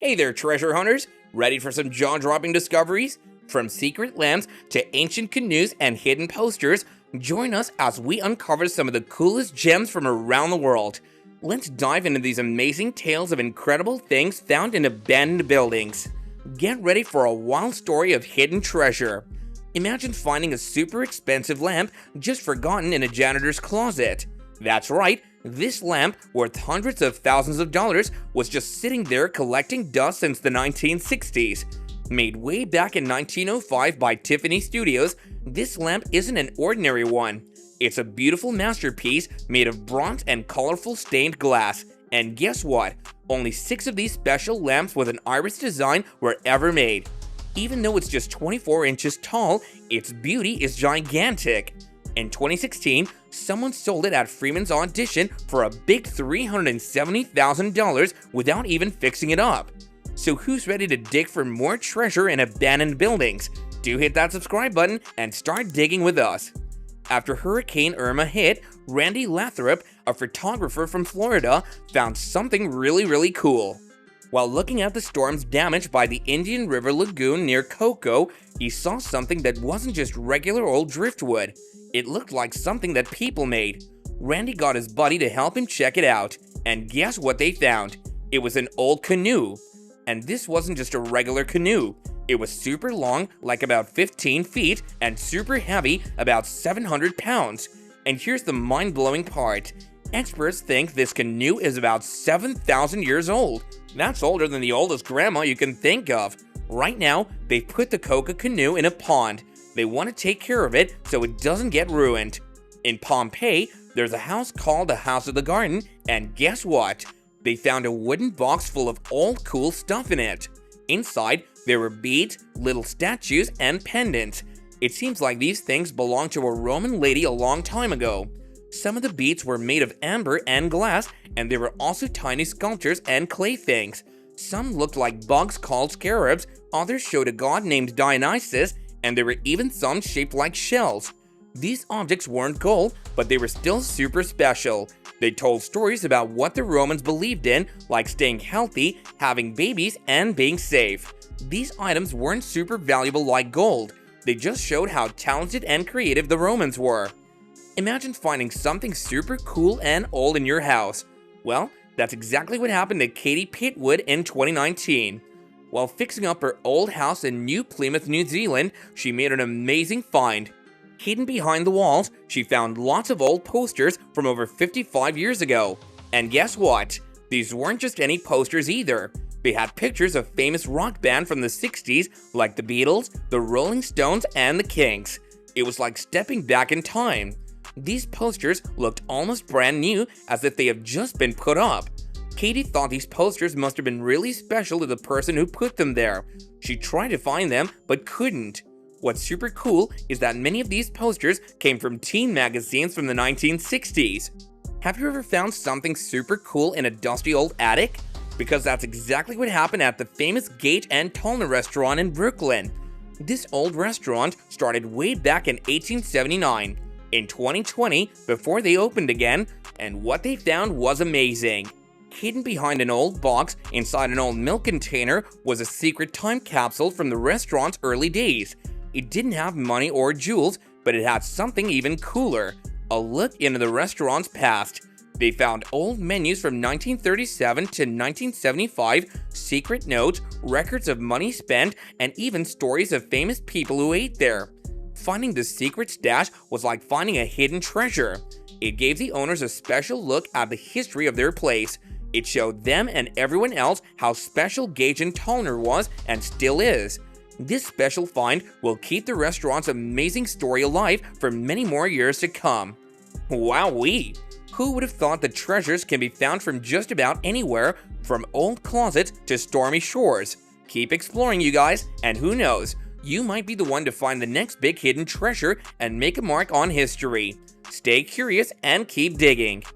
Hey there, treasure hunters! Ready for some jaw-dropping discoveries? From secret lamps to ancient canoes and hidden posters, join us as we uncover some of the coolest gems from around the world. Let's dive into these amazing tales of incredible things found in abandoned buildings. Get ready for a wild story of hidden treasure. Imagine finding a super expensive lamp just forgotten in a janitor's closet. That's right, this lamp, worth hundreds of thousands of dollars, was just sitting there collecting dust since the 1960s. Made way back in 1905 by Tiffany Studios, this lamp isn't an ordinary one. It's a beautiful masterpiece made of bronze and colorful stained glass. And guess what? Only 6 of these special lamps with an iris design were ever made. Even though it's just 24 inches tall, its beauty is gigantic. In 2016, someone sold it at Freeman's audition for a big $370,000 without even fixing it up. So who's ready to dig for more treasure in abandoned buildings? Do hit that subscribe button and start digging with us. After Hurricane Irma hit, Randy Lathrop, a photographer from Florida, found something really cool. While looking at the storm's damage by the Indian River Lagoon near Cocoa, he saw something that wasn't just regular old driftwood. It looked like something that people made. Randy got his buddy to help him check it out, and guess what they found? It was an old canoe. And this wasn't just a regular canoe. It was super long, like about 15 feet, and super heavy, about 700 pounds. And here's the mind-blowing part. Experts think this canoe is about 7,000 years old. That's older than the oldest grandma you can think of. Right now, they've put the Coca canoe in a pond. They want to take care of it so it doesn't get ruined. In Pompeii, there's a house called the House of the Garden, and guess what? They found a wooden box full of old cool stuff in it. Inside, there were beads, little statues, and pendants. It seems like these things belonged to a Roman lady a long time ago. Some of the beads were made of amber and glass, and there were also tiny sculptures and clay things. Some looked like bugs called scarabs, others showed a god named Dionysus, and there were even some shaped like shells. These objects weren't gold, but they were still super special. They told stories about what the Romans believed in, like staying healthy, having babies, and being safe. These items weren't super valuable like gold. They just showed how talented and creative the Romans were. Imagine finding something super cool and old in your house. Well, that's exactly what happened to Katie Pitwood in 2019. While fixing up her old house in New Plymouth, New Zealand, she made an amazing find. Hidden behind the walls, she found lots of old posters from over 55 years ago. And guess what? These weren't just any posters either. They had pictures of famous rock bands from the 60s like the Beatles, the Rolling Stones, and the Kinks. It was like stepping back in time. These posters looked almost brand new, as if they have just been put up. Katie thought these posters must have been really special to the person who put them there. She tried to find them, but couldn't. What's super cool is that many of these posters came from teen magazines from the 1960s. Have you ever found something super cool in a dusty old attic? Because that's exactly what happened at the famous Gate and Tollner restaurant in Brooklyn. This old restaurant started way back in 1879. In 2020, before they opened again, and what they found was amazing. Hidden behind an old box inside an old milk container was a secret time capsule from the restaurant's early days. It didn't have money or jewels, but it had something even cooler, a look into the restaurant's past. They found old menus from 1937 to 1975, secret notes, records of money spent, and even stories of famous people who ate there. Finding the secret stash was like finding a hidden treasure. It gave the owners a special look at the history of their place. It showed them and everyone else how special Gage and Tollner was and still is. This special find will keep the restaurant's amazing story alive for many more years to come. Wowee! Who would have thought that treasures can be found from just about anywhere, from old closets to stormy shores? Keep exploring, you guys, and who knows, you might be the one to find the next big hidden treasure and make a mark on history. Stay curious and keep digging.